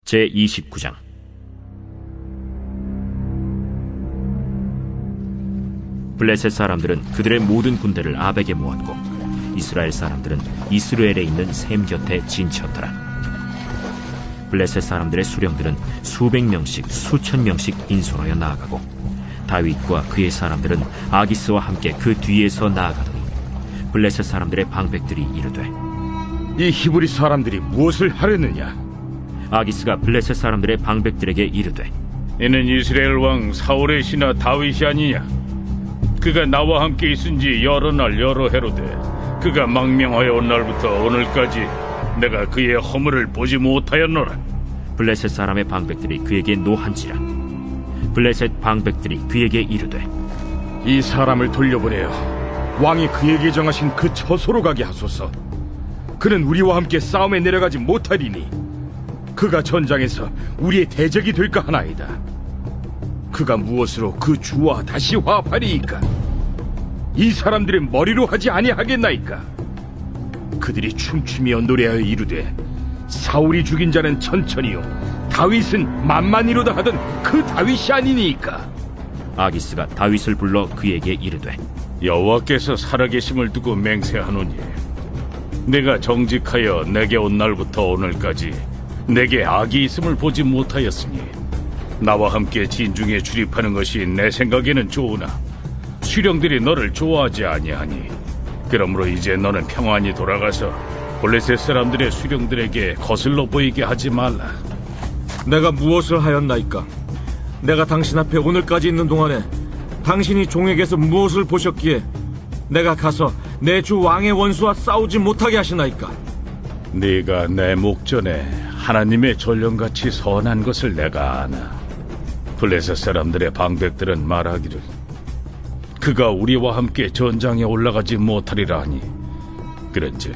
제29장. 블레셋 사람들은 그들의 모든 군대를 아벡에 모았고 이스라엘 사람들은 이스라엘에 있는 셈 곁에 진쳤더라. 블레셋 사람들의 수령들은 수백 명씩 수천 명씩 인솔하여 나아가고 다윗과 그의 사람들은 아기스와 함께 그 뒤에서 나아가더니 블레셋 사람들의 방백들이 이르되, 이 히브리 사람들이 무엇을 하려느냐? 아기스가 블레셋 사람들의 방백들에게 이르되, 이는 이스라엘 왕 사울의 신하 다윗이 아니냐? 그가 나와 함께 있은지 여러 날 여러 해로되 그가 망명하여 온 날부터 오늘까지 내가 그의 허물을 보지 못하였노라. 블레셋 사람의 방백들이 그에게 노한지라. 블레셋 방백들이 그에게 이르되, 이 사람을 돌려보내어 왕이 그에게 정하신 그 처소로 가게 하소서. 그는 우리와 함께 싸움에 내려가지 못하리니 그가 전장에서 우리의 대적이 될까 하나이다. 그가 무엇으로 그 주와 다시 화합하리이까? 이 사람들의 머리로 하지 아니하겠나이까? 그들이 춤추며 노래하여 이르되, 사울이 죽인 자는 천천히요 다윗은 만만히로다 하던 그 다윗이 아니니까. 아기스가 다윗을 불러 그에게 이르되, 여호와께서 살아계심을 두고 맹세하노니 내가 정직하여 내게 온 날부터 오늘까지 내게 악이 있음을 보지 못하였으니 나와 함께 진중에 출입하는 것이 내 생각에는 좋으나 수령들이 너를 좋아하지 아니하니 그러므로 이제 너는 평안히 돌아가서 블레셋 사람들의 수령들에게 거슬러 보이게 하지 말라. 내가 무엇을 하였나이까? 내가 당신 앞에 오늘까지 있는 동안에 당신이 종에게서 무엇을 보셨기에 내가 가서 내 주 왕의 원수와 싸우지 못하게 하시나이까? 네가 내 목전에 하나님의 전령같이 선한 것을 내가 아나. 블레셋 사람들의 방백들은 말하기를 그가 우리와 함께 전장에 올라가지 못하리라 하니, 그런즉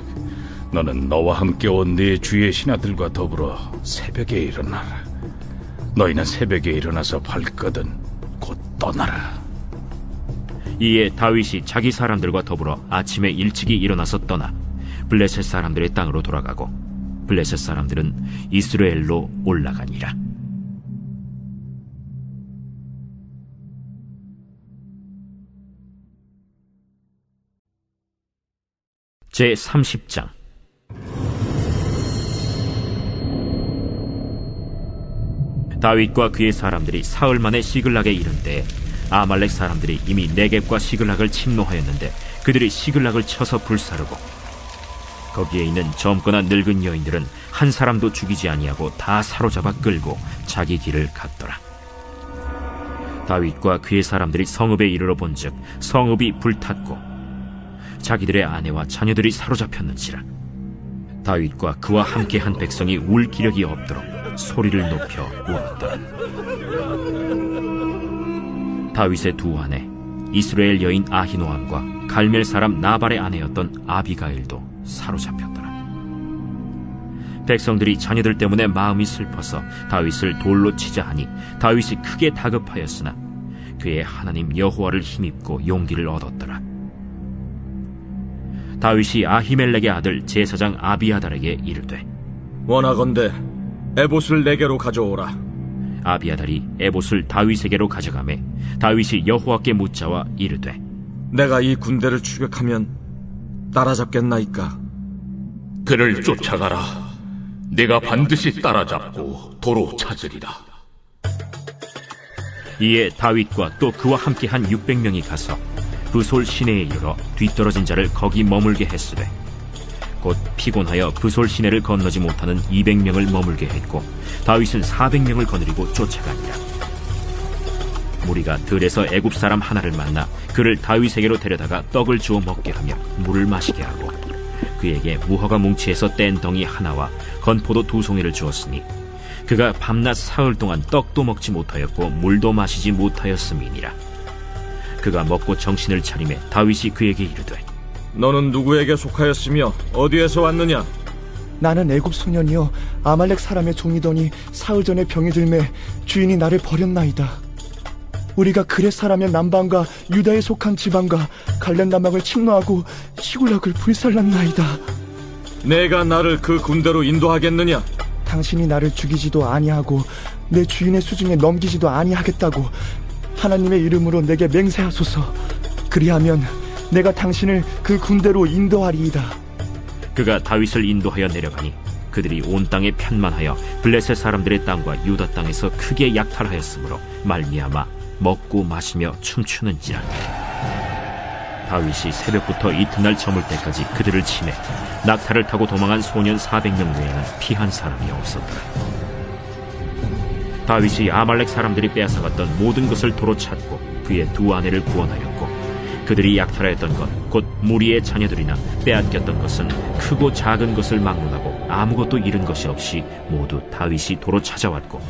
너는 너와 함께 온 네 주의 신하들과 더불어 새벽에 일어나라. 너희는 새벽에 일어나서 발거든 곧 떠나라. 이에 다윗이 자기 사람들과 더불어 아침에 일찍이 일어나서 떠나 블레셋 사람들의 땅으로 돌아가고 블레셋 사람들은 이스라엘로 올라가니라. 제30장. 다윗과 그의 사람들이 사흘 만에 시글락에 이른 때에 아말렉 사람들이 이미 네겝과 시글락을 침노하였는데 그들이 시글락을 쳐서 불사르고 거기에 있는 젊거나 늙은 여인들은 한 사람도 죽이지 아니하고 다 사로잡아 끌고 자기 길을 갔더라. 다윗과 그의 사람들이 성읍에 이르러 본즉 성읍이 불탔고 자기들의 아내와 자녀들이 사로잡혔는지라. 다윗과 그와 함께한 백성이 울 기력이 없도록 소리를 높여 울었더라. 다윗의 두 아내 이스라엘 여인 아히노암과 갈멜 사람 나발의 아내였던 아비가일도 사로잡혔더라. 백성들이 자녀들 때문에 마음이 슬퍼서 다윗을 돌로 치자 하니 다윗이 크게 다급하였으나 그의 하나님 여호와를 힘입고 용기를 얻었더라. 다윗이 아히멜렉의 아들 제사장 아비아달에게 이르되, 원하건대 에봇을 내게로 가져오라. 아비아달이 에봇을 다윗에게로 가져가매 다윗이 여호와께 묻자와 이르되, 내가 이 군대를 추격하면 따라잡겠나이까? 그를 쫓아가라. 내가 반드시 따라잡고 도로 찾으리라. 이에 다윗과 또 그와 함께한 600명이 가서 브솔 시내에 이르러 뒤떨어진 자를 거기 머물게 했으되 곧 피곤하여 브솔 시내를 건너지 못하는 200명을 머물게 했고 다윗은 400명을 거느리고 쫓아가니라. 무리가 들에서 애굽 사람 하나를 만나 그를 다윗에게로 데려다가 떡을 주어 먹게 하며 물을 마시게 하고 그에게 무화과 뭉치에서 뗀 덩이 하나와 건포도 2송이를 주었으니 그가 밤낮 사흘 동안 떡도 먹지 못하였고 물도 마시지 못하였음이니라. 그가 먹고 정신을 차리매 다윗이 그에게 이르되, 너는 누구에게 속하였으며 어디에서 왔느냐? 나는 애굽 소년이여 아말렉 사람의 종이더니 사흘 전에 병이 들매 주인이 나를 버렸나이다. 우리가 그렛 사람의 남방과 유다에 속한 지방과 갈렙 남방을 침노하고 시굴락을 불살랐나이다. 내가 나를 그 군대로 인도하겠느냐? 당신이 나를 죽이지도 아니하고 내 주인의 수중에 넘기지도 아니하겠다고 하나님의 이름으로 내게 맹세하소서. 그리하면 내가 당신을 그 군대로 인도하리이다. 그가 다윗을 인도하여 내려가니 그들이 온 땅에 편만하여 블레셋 사람들의 땅과 유다 땅에서 크게 약탈하였으므로 말미암아 먹고 마시며 춤추는지라. 다윗이 새벽부터 이튿날 저물 때까지 그들을 치매 낙타를 타고 도망한 소년 400명 외에는 피한 사람이 없었더라. 다윗이 아말렉 사람들이 빼앗아갔던 모든 것을 도로 찾고 그의 두 아내를 구원하였고 그들이 약탈하였던 것 곧 무리의 자녀들이나 빼앗겼던 것은 크고 작은 것을 막론하고 아무것도 잃은 것이 없이 모두 다윗이 도로 찾아왔고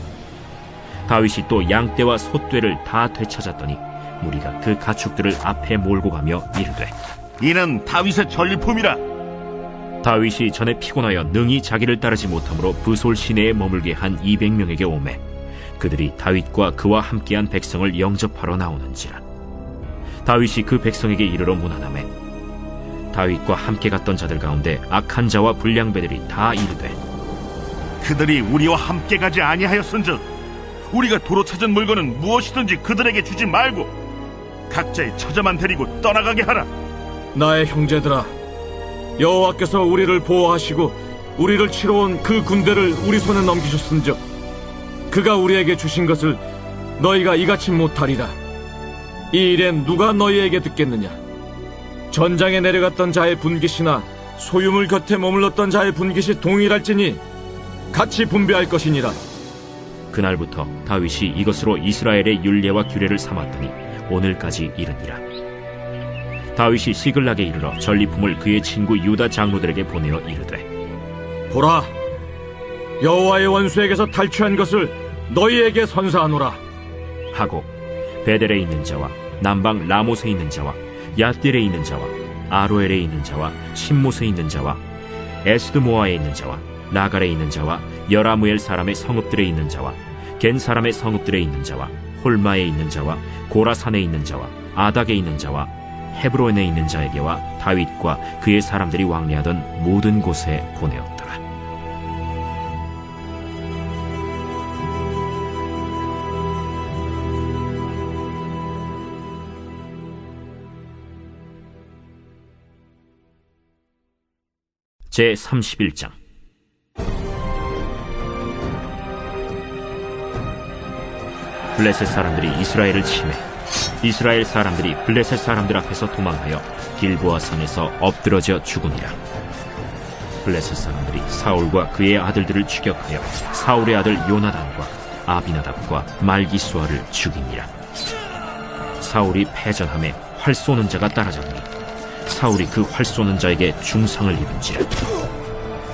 다윗이 또 양떼와 소떼를 다 되찾았더니 무리가 그 가축들을 앞에 몰고 가며 이르되 이는 다윗의 전리품이라. 다윗이 전에 피곤하여 능히 자기를 따르지 못하므로 브솔 시내에 머물게 한 200명에게 오매 그들이 다윗과 그와 함께한 백성을 영접하러 나오는지라. 다윗이 그 백성에게 이르러 문안하매 다윗과 함께 갔던 자들 가운데 악한 자와 불량배들이 다 이르되 그들이 우리와 함께 가지 아니하였은즉 우리가 도로 찾은 물건은 무엇이든지 그들에게 주지 말고 각자의 처자만 데리고 떠나가게 하라. 나의 형제들아, 여호와께서 우리를 보호하시고 우리를 치러 온 그 군대를 우리 손에 넘기셨은즉 그가 우리에게 주신 것을 너희가 이같이 못하리라. 이 일엔 누가 너희에게 듣겠느냐? 전장에 내려갔던 자의 분깃이나 소유물 곁에 머물렀던 자의 분깃이 동일할지니 같이 분배할 것이니라. 그날부터 다윗이 이것으로 이스라엘의 율례와 규례를 삼았더니 오늘까지 이르니라. 다윗이 시글락에 이르러 전리품을 그의 친구 유다 장로들에게 보내어 이르되 보라, 여호와의 원수에게서 탈취한 것을 너희에게 선사하노라 하고 베델에 있는 자와 남방 라못에 있는 자와 얏딜에 있는 자와 아로엘에 있는 자와 신못에 있는 자와 에스드모아에 있는 자와 나갈에 있는 자와 여라무엘 사람의 성읍들에 있는 자와 겐 사람의 성읍들에 있는 자와 홀마에 있는 자와 고라산에 있는 자와 아닥에 있는 자와 헤브론에 있는 자에게와 다윗과 그의 사람들이 왕래하던 모든 곳에 보내었더라. 제 31장. 블레셋 사람들이 이스라엘을 치매 이스라엘 사람들이 블레셋 사람들 앞에서 도망하여 길보아 산에서 엎드러져 죽으니라. 블레셋 사람들이 사울과 그의 아들들을 추격하여 사울의 아들 요나단과 아비나답과 말기수아를 죽이니라. 사울이 패전함에 활 쏘는 자가 따라잡니 사울이 그 활 쏘는 자에게 중상을 입은지라.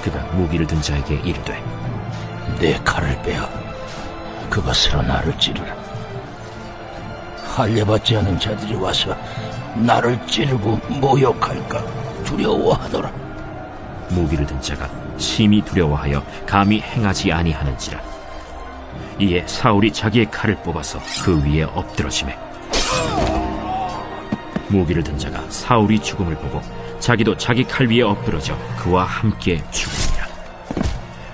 그가 무기를 든 자에게 이르되 내 칼을 빼어 그것으로 나를 찌르라. 할례받지 않은 자들이 와서 나를 찌르고 모욕할까 두려워하더라. 무기를 든 자가 심히 두려워하여 감히 행하지 아니하는지라. 이에 사울이 자기의 칼을 뽑아서 그 위에 엎드러지매 무기를 든 자가 사울이 죽음을 보고 자기도 자기 칼 위에 엎드러져 그와 함께 죽으니라.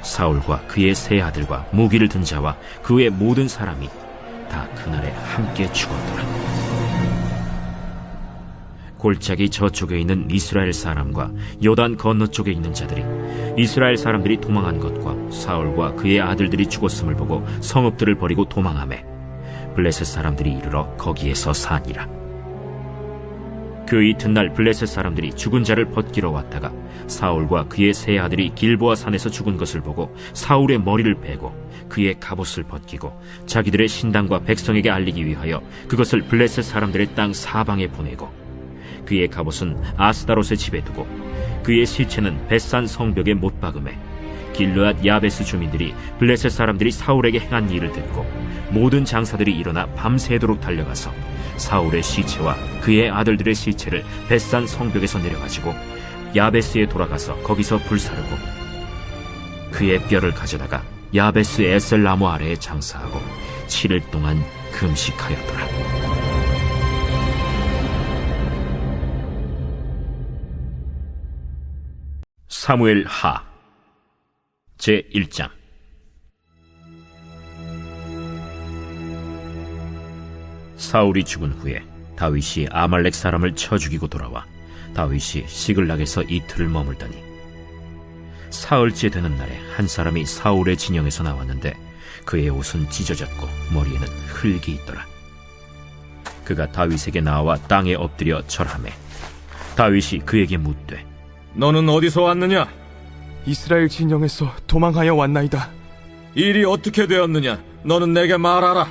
사울과 그의 세 아들과 무기를 든 자와 그의 모든 사람이 다 그날에 함께 죽었더라. 골짜기 저쪽에 있는 이스라엘 사람과 요단 건너쪽에 있는 자들이 이스라엘 사람들이 도망한 것과 사울과 그의 아들들이 죽었음을 보고 성읍들을 버리고 도망하매 블레셋 사람들이 이르러 거기에서 사니라. 그 이튿날 블레셋 사람들이 죽은 자를 벗기러 왔다가 사울과 그의 세 아들이 길보아 산에서 죽은 것을 보고 사울의 머리를 베고 그의 갑옷을 벗기고 자기들의 신당과 백성에게 알리기 위하여 그것을 블레셋 사람들의 땅 사방에 보내고 그의 갑옷은 아스다롯의 집에 두고 그의 시체는 벳산 성벽에 못 박음에 길르앗 야베스 주민들이 블레셋 사람들이 사울에게 행한 일을 듣고 모든 장사들이 일어나 밤새도록 달려가서 사울의 시체와 그의 아들들의 시체를 벳산 성벽에서 내려가지고 야베스에 돌아가서 거기서 불사르고 그의 뼈를 가져다가 야베스 에셀나무 아래에 장사하고 7일 동안 금식하였더라. 사무엘 하 제1장. 사울이 죽은 후에 다윗이 아말렉 사람을 쳐 죽이고 돌아와 다윗이 시글락에서 이틀을 머물더니 사흘째 되는 날에 한 사람이 사울의 진영에서 나왔는데 그의 옷은 찢어졌고 머리에는 흙이 있더라. 그가 다윗에게 나와 땅에 엎드려 절하매 다윗이 그에게 묻되 너는 어디서 왔느냐? 이스라엘 진영에서 도망하여 왔나이다. 일이 어떻게 되었느냐? 너는 내게 말하라.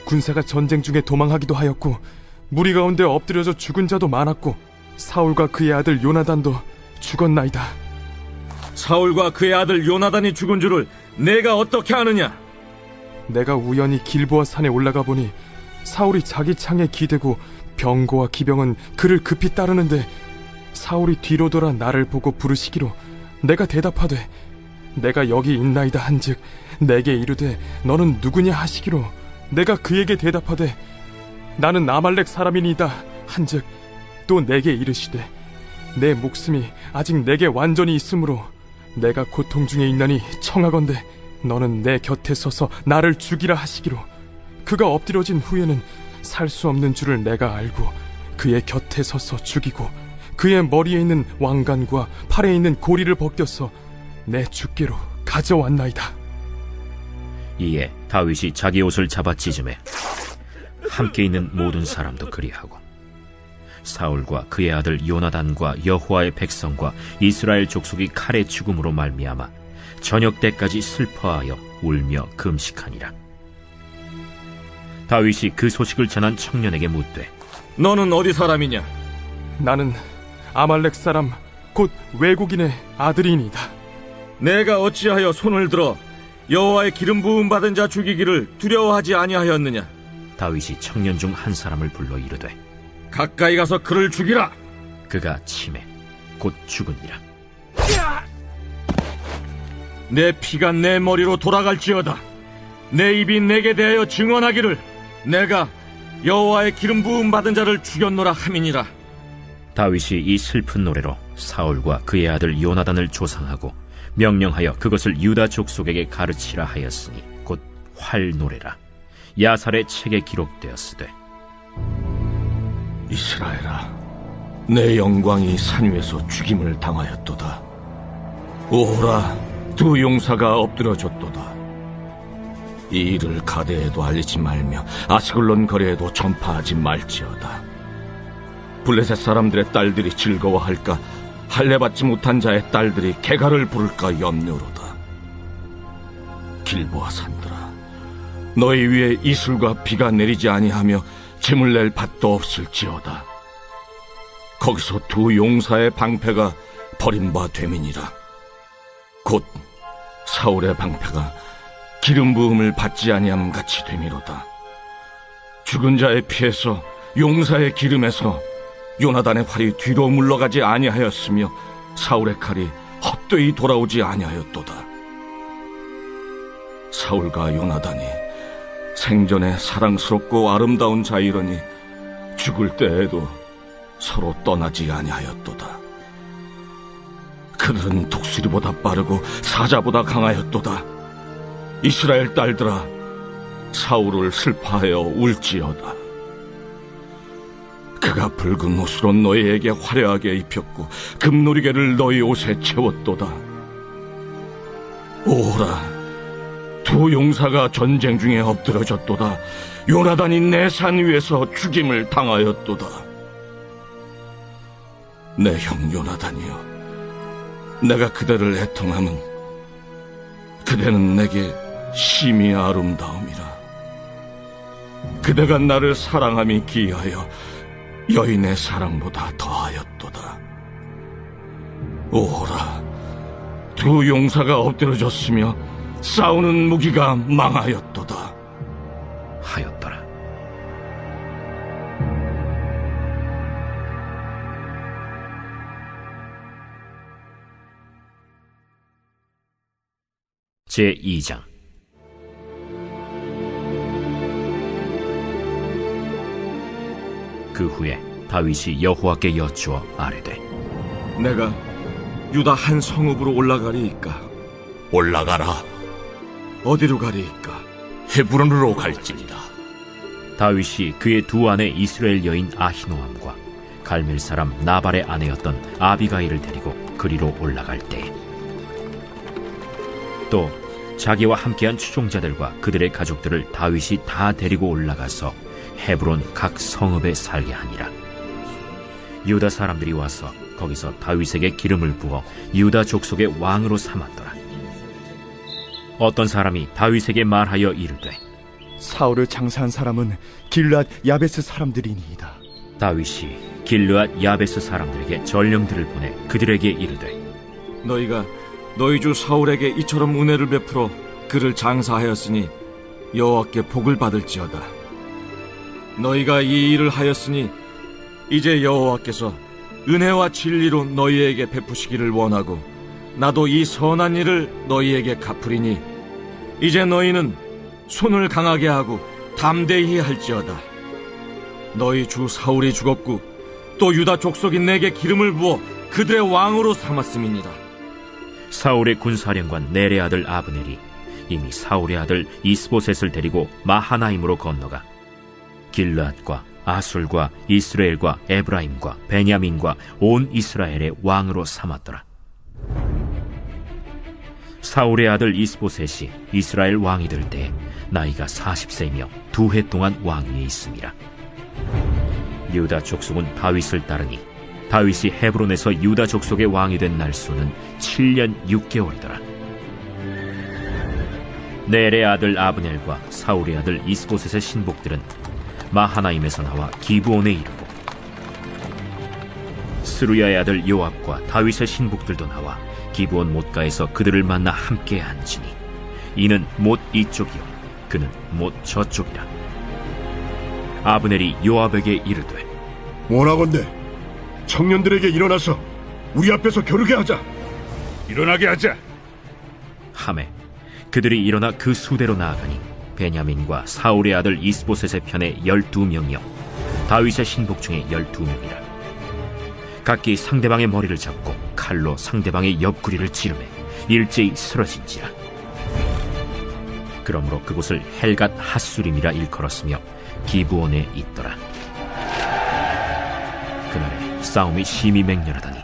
군사가 전쟁 중에 도망하기도 하였고 무리 가운데 엎드려져 죽은 자도 많았고 사울과 그의 아들 요나단도 죽었나이다. 사울과 그의 아들 요나단이 죽은 줄을 내가 어떻게 아느냐? 내가 우연히 길보아 산에 올라가 보니 사울이 자기 창에 기대고 병거와 기병은 그를 급히 따르는데 사울이 뒤로 돌아 나를 보고 부르시기로 내가 대답하되 내가 여기 있나이다 한즉 내게 이르되 너는 누구냐 하시기로 내가 그에게 대답하되 나는 아말렉 사람이니이다 한즉 또 내게 이르시되 내 목숨이 아직 내게 완전히 있으므로 내가 고통 중에 있나니 청하건대 너는 내 곁에 서서 나를 죽이라 하시기로 그가 엎드려진 후에는 살 수 없는 줄을 내가 알고 그의 곁에 서서 죽이고 그의 머리에 있는 왕관과 팔에 있는 고리를 벗겨서 내 주께로 가져왔나이다. 이에 다윗이 자기 옷을 잡아 찢음에 함께 있는 모든 사람도 그리하고 사울과 그의 아들 요나단과 여호와의 백성과 이스라엘 족속이 칼의 죽음으로 말미암아 저녁 때까지 슬퍼하여 울며 금식하니라. 다윗이 그 소식을 전한 청년에게 묻되 너는 어디 사람이냐? 나는 아말렉 사람 곧 외국인의 아들이니이다. 내가 어찌하여 손을 들어 여호와의 기름 부음 받은 자 죽이기를 두려워하지 아니하였느냐? 다윗이 청년 중 한 사람을 불러 이르되 가까이 가서 그를 죽이라. 그가 치매 곧 죽으니라. 내 피가 내 머리로 돌아갈지어다. 내 입이 내게 대하여 증언하기를 내가 여호와의 기름 부음 받은 자를 죽였노라 함이니라. 다윗이 이 슬픈 노래로 사울과 그의 아들 요나단을 조상하고 명령하여 그것을 유다 족속에게 가르치라 하였으니 곧 활노래라. 야살의 책에 기록되었으되 이스라엘아, 내 영광이 산 위에서 죽임을 당하였도다. 오호라, 두 용사가 엎드려졌도다. 이 일을 가데에도 알리지 말며 아스글론 거리에도 전파하지 말지어다. 블레셋 사람들의 딸들이 즐거워할까, 할례받지 못한 자의 딸들이 개가를 부를까 염려로다. 길보아 산들아, 너희 위에 이슬과 비가 내리지 아니하며 짐을 낼 밭도 없을지어다. 거기서 두 용사의 방패가 버림바 됨이니라. 곧 사울의 방패가 기름 부음을 받지 아니함 같이 됨이로다. 죽은 자의 피에서 용사의 기름에서 요나단의 활이 뒤로 물러가지 아니하였으며 사울의 칼이 헛되이 돌아오지 아니하였도다. 사울과 요나단이 생전에 사랑스럽고 아름다운 자이러니 죽을 때에도 서로 떠나지 아니하였도다. 그들은 독수리보다 빠르고 사자보다 강하였도다. 이스라엘 딸들아, 사울을 슬퍼하여 울지어다. 그가 붉은 옷으로 너희에게 화려하게 입혔고 금노리개를 너희 옷에 채웠도다. 오라, 두 용사가 전쟁 중에 엎드려졌도다. 요나단이 내 산 위에서 죽임을 당하였도다. 내 형 요나단이여, 내가 그대를 애통함은 그대는 내게 심히 아름다움이라. 그대가 나를 사랑함이 기이하여 여인의 사랑보다 더하였도다. 오호라, 두 용사가 엎드려졌으며 싸우는 무기가 망하였도다. 하였더라. 제2장. 그 후에 다윗이 여호와께 여쭈어 아뢰되 내가 유다 한 성읍으로 올라가리이까? 올라가라. 어디로 가리이까? 헤브론으로 갈지니라. 다윗이 그의 두 아내 이스라엘 여인 아히노암과 갈멜 사람 나발의 아내였던 아비가일을 데리고 그리로 올라갈 때에 또 자기와 함께한 추종자들과 그들의 가족들을 다윗이 다 데리고 올라가서 헤브론 각 성읍에 살게 하니라. 유다 사람들이 와서 거기서 다윗에게 기름을 부어 유다 족속의 왕으로 삼았더라. 어떤 사람이 다윗에게 말하여 이르되 사울을 장사한 사람은 길르앗 야베스 사람들이니이다. 다윗이 길르앗 야베스 사람들에게 전령들을 보내 그들에게 이르되 너희가 너희 주 사울에게 이처럼 은혜를 베풀어 그를 장사하였으니 여호와께 복을 받을지어다. 너희가 이 일을 하였으니 이제 여호와께서 은혜와 진리로 너희에게 베푸시기를 원하고 나도 이 선한 일을 너희에게 갚으리니 이제 너희는 손을 강하게 하고 담대히 할지어다. 너희 주 사울이 죽었고 또 유다 족속이 내게 기름을 부어 그들의 왕으로 삼았음이니라. 사울의 군사령관 넬의 아들 아브넬이 이미 사울의 아들 이스보셋을 데리고 마하나임으로 건너가 길르앗과 아술과 이스라엘과 에브라임과 베냐민과 온 이스라엘의 왕으로 삼았더라. 사울의 아들 이스보셋이 이스라엘 왕이 될 때 나이가 40세이며 2해 동안 왕위에 있음이라. 유다 족속은 다윗을 따르니 다윗이 헤브론에서 유다 족속의 왕이 된 날수는 7년 6개월이더라. 넬의 아들 아브넬과 사울의 아들 이스보셋의 신복들은 마하나임에서 나와 기브온에 이르고 스루야의 아들 요압과 다윗의 신복들도 나와 기브온 못가에서 그들을 만나 함께 앉으니 이는 못 이쪽이요 그는 못 저쪽이라. 아브넬이 요압에게 이르되 원하건대 청년들에게 일어나서 우리 앞에서 겨루게 하자. 일어나게 하자. 하매 그들이 일어나 그 수대로 나아가니 베냐민과 사울의 아들 이스보셋의 편에 12명이요 다윗의 신복 중에 12명이라. 각기 상대방의 머리를 잡고 칼로 상대방의 옆구리를 찌르매 일제히 쓰러진지라. 그러므로 그곳을 헬갓 핫수림이라 일컬었으며 기브온에 있더라. 그날에 싸움이 심히 맹렬하다니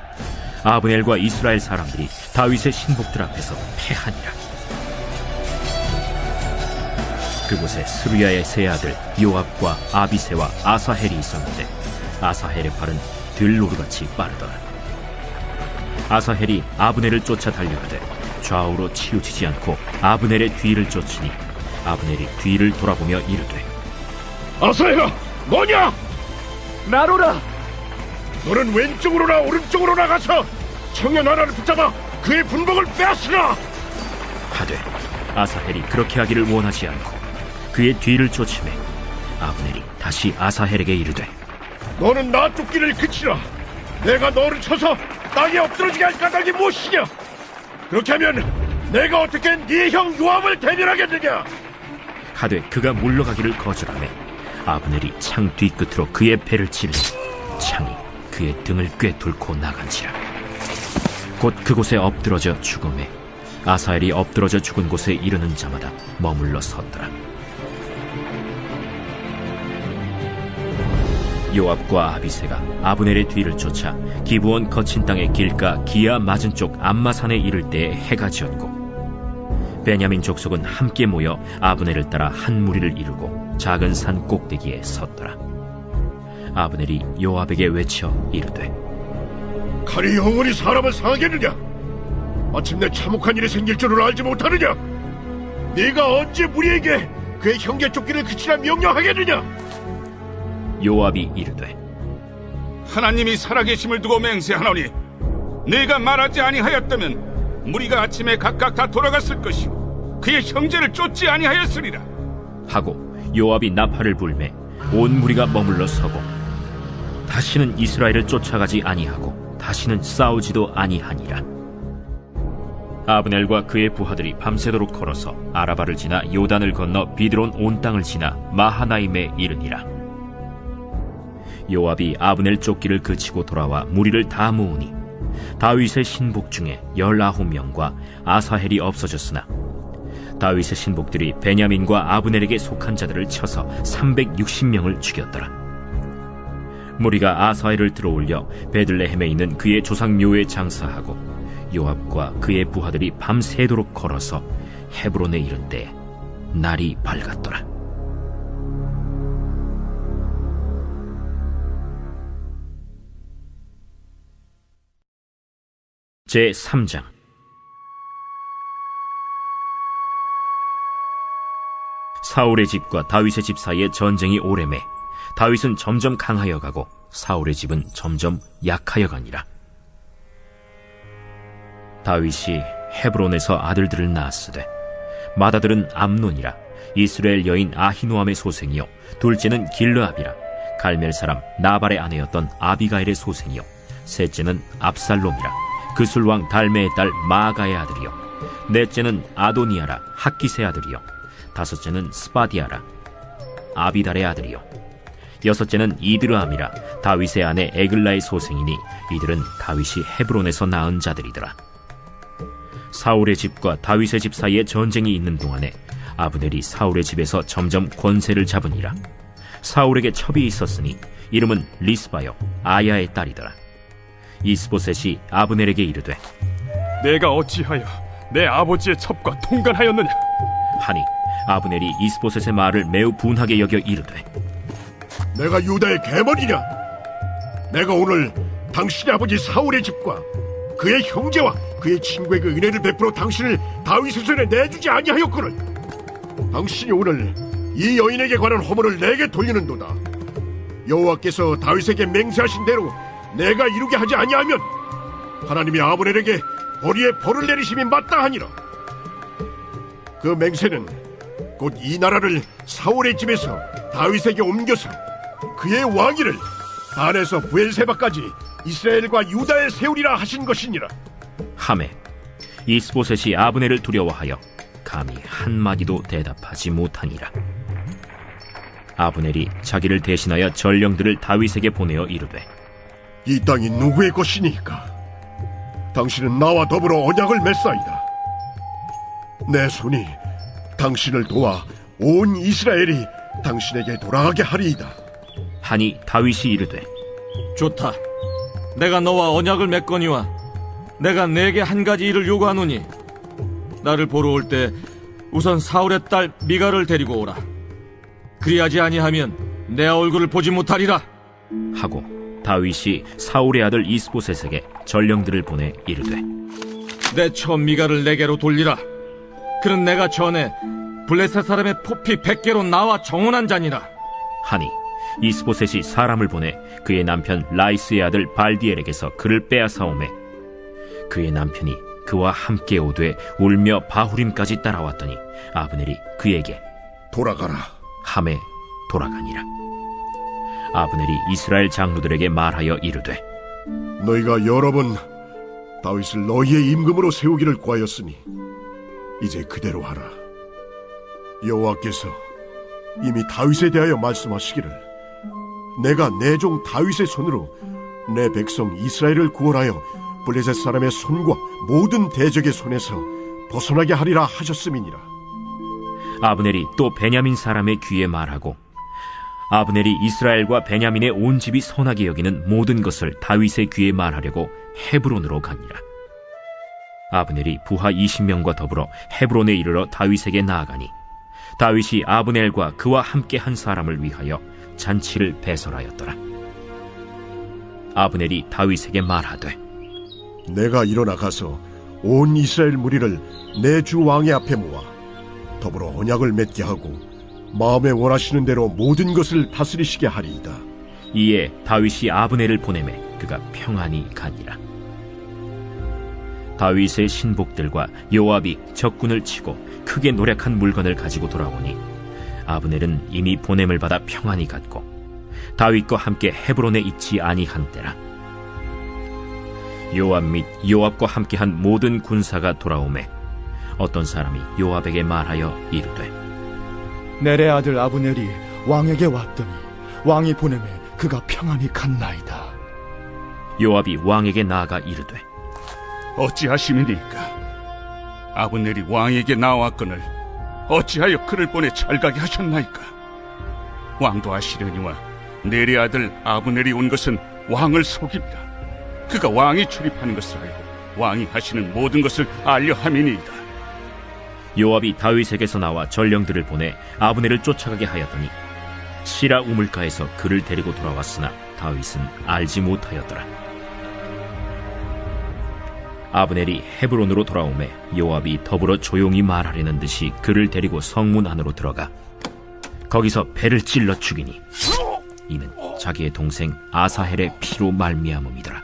아브넬과 이스라엘 사람들이 다윗의 신복들 앞에서 패하니라. 그곳에 스루야의 세 아들 요압과 아비새와 아사헬이 있었는데 아사헬의 팔은 들노루같이 빠르더라. 아사헬이 아브넬을 쫓아 달려가되 좌우로 치우치지 않고 아브넬의 뒤를 쫓으니 아브넬이 뒤를 돌아보며 이르되 아사헬아, 뭐냐? 나로라. 너는 왼쪽으로나 오른쪽으로 나가서 청년 하나를 붙잡아 그의 분복을 빼앗으라. 하되 아사헬이 그렇게 하기를 원하지 않고 그의 뒤를 쫓으매 아브넬이 다시 아사헬에게 이르되 너는 나 쫓기를 그치라. 내가 너를 쳐서 땅에 엎드러지게 할 까닭이 무엇이냐? 그렇게 하면 내가 어떻게 네 형 요압을 대면하겠느냐? 하되 그가 물러가기를 거절하매 아브넬이 창 뒤끝으로 그의 배를 찌르니 창이 그의 등을 꿰뚫고 나간지라. 곧 그곳에 엎드러져 죽음에 아사헬이 엎드러져 죽은 곳에 이르는 자마다 머물러 섰더라. 요압과 아비새가 아브넬의 뒤를 쫓아 기브온 거친 땅의 길가 기아 맞은 쪽 암마산에 이를 때에 해가 지었고 베냐민 족속은 함께 모여 아브넬을 따라 한 무리를 이루고 작은 산 꼭대기에 섰더라. 아브넬이 요압에게 외쳐 이르되 칼이 영원히 사람을 상하겠느냐? 마침내 참혹한 일이 생길 줄을 알지 못하느냐? 네가 언제 우리에게 그의 형제 쫓기를 그치라 명령하겠느냐? 요압이 이르되 하나님이 살아계심을 두고 맹세하노니 네가 말하지 아니하였다면 무리가 아침에 각각 다 돌아갔을 것이요 그의 형제를 쫓지 아니하였으리라 하고 요압이 나팔을 불매 온 무리가 머물러 서고 다시는 이스라엘을 쫓아가지 아니하고 다시는 싸우지도 아니하니라. 아브넬과 그의 부하들이 밤새도록 걸어서 아라바를 지나 요단을 건너 비드론 온 땅을 지나 마하나임에 이르니라. 요압이 아브넬 쫓기를 그치고 돌아와 무리를 다 모으니 다윗의 신복 중에 19명과 아사헬이 없어졌으나 다윗의 신복들이 베냐민과 아브넬에게 속한 자들을 쳐서 360명을 죽였더라. 무리가 아사엘을 들어올려 베들레헴에 있는 그의 조상 묘에 장사하고 요압과 그의 부하들이 밤새도록 걸어서 헤브론에 이른 때에 날이 밝았더라. 제3장. 사울의 집과 다윗의 집 사이에 전쟁이 오래매 다윗은 점점 강하여 가고 사울의 집은 점점 약하여 가니라. 다윗이 헤브론에서 아들들을 낳았으되 맏아들은 암논이라 이스라엘 여인 아히노암의 소생이요 둘째는 길르압이라 갈멜 사람 나발의 아내였던 아비가일의 소생이요 셋째는 압살롬이라 그술왕 달메의 딸 마아가의 아들이요 넷째는 아도니아라 학기스의 아들이요 다섯째는 스바디아라 아비달의 아들이요 여섯째는 이드르암이라 다윗의 아내 에글라의 소생이니 이들은 다윗이 헤브론에서 낳은 자들이더라. 사울의 집과 다윗의 집 사이에 전쟁이 있는 동안에 아브넬이 사울의 집에서 점점 권세를 잡으니라. 사울에게 첩이 있었으니 이름은 리스바요 아야의 딸이더라. 이스보셋이 아브넬에게 이르되 내가 어찌하여 내 아버지의 첩과 통간하였느냐 하니 아브넬이 이스보셋의 말을 매우 분하게 여겨 이르되 내가 유다의 계머리냐? 내가 오늘 당신의 아버지 사울의 집과 그의 형제와 그의 친구에게 은혜를 베풀어 당신을 다윗의 손에 내주지 아니하였거늘 당신이 오늘 이 여인에게 관한 허물을 내게 돌리는도다. 여호와께서 다윗에게 맹세하신 대로 내가 이루게 하지 아니하면 하나님이 아브넬에게 벌이에 벌을 내리심이 마땅하니라. 그 맹세는 곧 이 나라를 사울의 집에서 다윗에게 옮겨서 그의 왕위를 단에서 부엘세바까지 이스라엘과 유다에 세우리라 하신 것이니라. 하매 이스보셋이 아브넬을 두려워하여 감히 한마디도 대답하지 못하니라. 아브넬이 자기를 대신하여 전령들을 다윗에게 보내어 이르되 이 땅이 누구의 것이니까? 당신은 나와 더불어 언약을 맺사이다. 내 손이 당신을 도와 온 이스라엘이 당신에게 돌아가게 하리이다. 하니 다윗이 이르되 좋다. 내가 너와 언약을 맺거니와 내가 내게 한 가지 일을 요구하노니 나를 보러 올 때 우선 사울의 딸 미갈을 데리고 오라. 그리하지 아니하면 내 얼굴을 보지 못하리라 하고 다윗이 사울의 아들 이스보셋에게 전령들을 보내 이르되 내 처 미갈을 내게로 돌리라. 그는 내가 전에 블레셋 사람의 포피 100개로 나와 정언한 자니라. 하니 이스보셋이 사람을 보내 그의 남편 라이스의 아들 발디엘에게서 그를 빼앗아오매 그의 남편이 그와 함께 오되 울며 바후림까지 따라왔더니 아브넬이 그에게 돌아가라 하매 돌아가니라. 아브넬이 이스라엘 장로들에게 말하여 이르되 너희가 여러 번 다윗을 너희의 임금으로 세우기를 구하였으니 이제 그대로 하라. 여호와께서 이미 다윗에 대하여 말씀하시기를 내가 내 종 다윗의 손으로 내 백성 이스라엘을 구원하여 블레셋 사람의 손과 모든 대적의 손에서 벗어나게 하리라 하셨음이니라. 아브넬이 또 베냐민 사람의 귀에 말하고 아브넬이 이스라엘과 베냐민의 온 집이 선하게 여기는 모든 것을 다윗의 귀에 말하려고 헤브론으로 가니라. 아브넬이 부하 20명과 더불어 헤브론에 이르러 다윗에게 나아가니 다윗이 아브넬과 그와 함께 한 사람을 위하여 잔치를 배설하였더라. 아브넬이 다윗에게 말하되 내가 일어나 가서 온 이스라엘 무리를 내 주 왕의 앞에 모아 더불어 언약을 맺게 하고 마음에 원하시는 대로 모든 것을 다스리시게 하리이다. 이에 다윗이 아브넬을 보내매 그가 평안히 가니라. 다윗의 신복들과 요압이 적군을 치고 크게 노력한 물건을 가지고 돌아오니 아브넬은 이미 보냄을 받아 평안히 갔고 다윗과 함께 헤브론에 있지 아니한 때라. 요압 및 요압과 함께한 모든 군사가 돌아오매 어떤 사람이 요압에게 말하여 이르되 넬의 아들 아브넬이 왕에게 왔더니 왕이 보내매 그가 평안히 갔나이다. 요압이 왕에게 나아가 이르되 어찌하심이니까? 아브넬이 왕에게 나왔거늘 어찌하여 그를 보내 찰가게 하셨나이까? 왕도 아시려니와 넬의 아들 아브넬이 온 것은 왕을 속입니다. 그가 왕이 출입하는 것을 알고 왕이 하시는 모든 것을 알려 함이니이다. 요압이 다윗에게서 나와 전령들을 보내 아브넬을 쫓아가게 하였더니 시라 우물가에서 그를 데리고 돌아왔으나 다윗은 알지 못하였더라. 아브넬이 헤브론으로 돌아오매 요압이 더불어 조용히 말하려는 듯이 그를 데리고 성문 안으로 들어가 거기서 배를 찔러 죽이니 이는 자기의 동생 아사헬의 피로 말미암음이더라.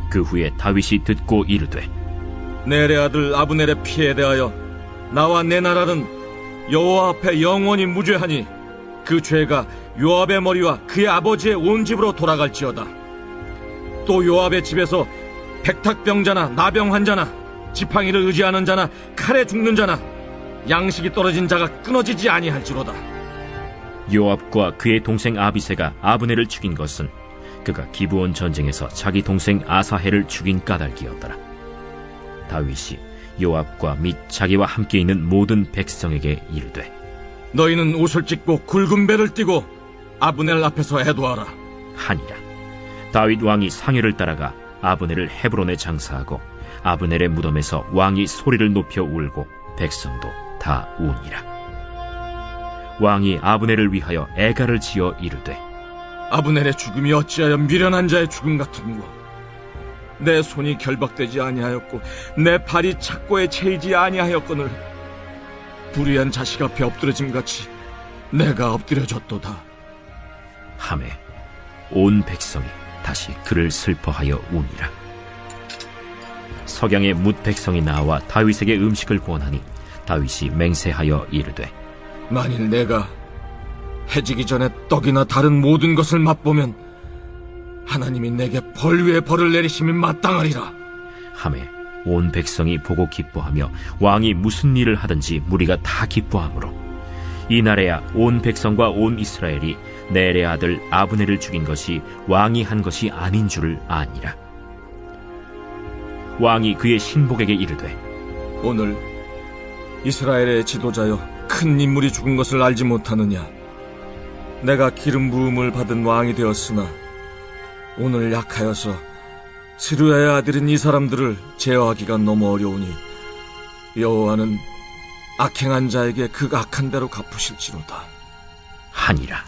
그 후에 다윗이 듣고 이르되 넬의 아들 아브넬의 피에 대하여 나와 내 나라는 여호와 앞에 영원히 무죄하니 그 죄가 요압의 머리와 그의 아버지의 온 집으로 돌아갈지어다. 또 요압의 집에서 백탁병자나 나병 환자나 지팡이를 의지하는 자나 칼에 죽는 자나 양식이 떨어진 자가 끊어지지 아니할지로다. 요압과 그의 동생 아비새가 아브넬을 죽인 것은 그가 기브온 전쟁에서 자기 동생 아사헬을 죽인 까닭이었더라. 다윗이 요압과 및 자기와 함께 있는 모든 백성에게 이르되 너희는 옷을 찢고 굵은 배를 띠고 아브넬 앞에서 애도하라 하니라. 다윗 왕이 상여를 따라가 아브넬을 헤브론에 장사하고 아브넬의 무덤에서 왕이 소리를 높여 울고 백성도 다 우니라. 왕이 아브넬을 위하여 애가를 지어 이르되 아브넬의 죽음이 어찌하여 미련한 자의 죽음 같은고. 내 손이 결박되지 아니하였고 내 발이 착고에 채이지 아니하였거늘 불의한 자식 앞에 엎드러짐같이 내가 엎드려졌도다 하매 온 백성이 다시 그를 슬퍼하여 우니라. 석양에 뭇 백성이 나와 다윗에게 음식을 구원하니 다윗이 맹세하여 이르되 만일 내가 해지기 전에 떡이나 다른 모든 것을 맛보면 하나님이 내게 벌 위에 벌을 내리심이 마땅하리라 하매 온 백성이 보고 기뻐하며 왕이 무슨 일을 하든지 무리가 다 기뻐하므로 이날에야 온 백성과 온 이스라엘이 넬의 아들 아브넬을 죽인 것이 왕이 한 것이 아닌 줄을 아니라. 왕이 그의 신복에게 이르되 오늘 이스라엘의 지도자여 큰 인물이 죽은 것을 알지 못하느냐. 내가 기름 부음을 받은 왕이 되었으나 오늘 약하여서 스루야의 아들인 이 사람들을 제어하기가 너무 어려우니 여호와는 악행한 자에게 그 악한 대로 갚으실지로다 하니라.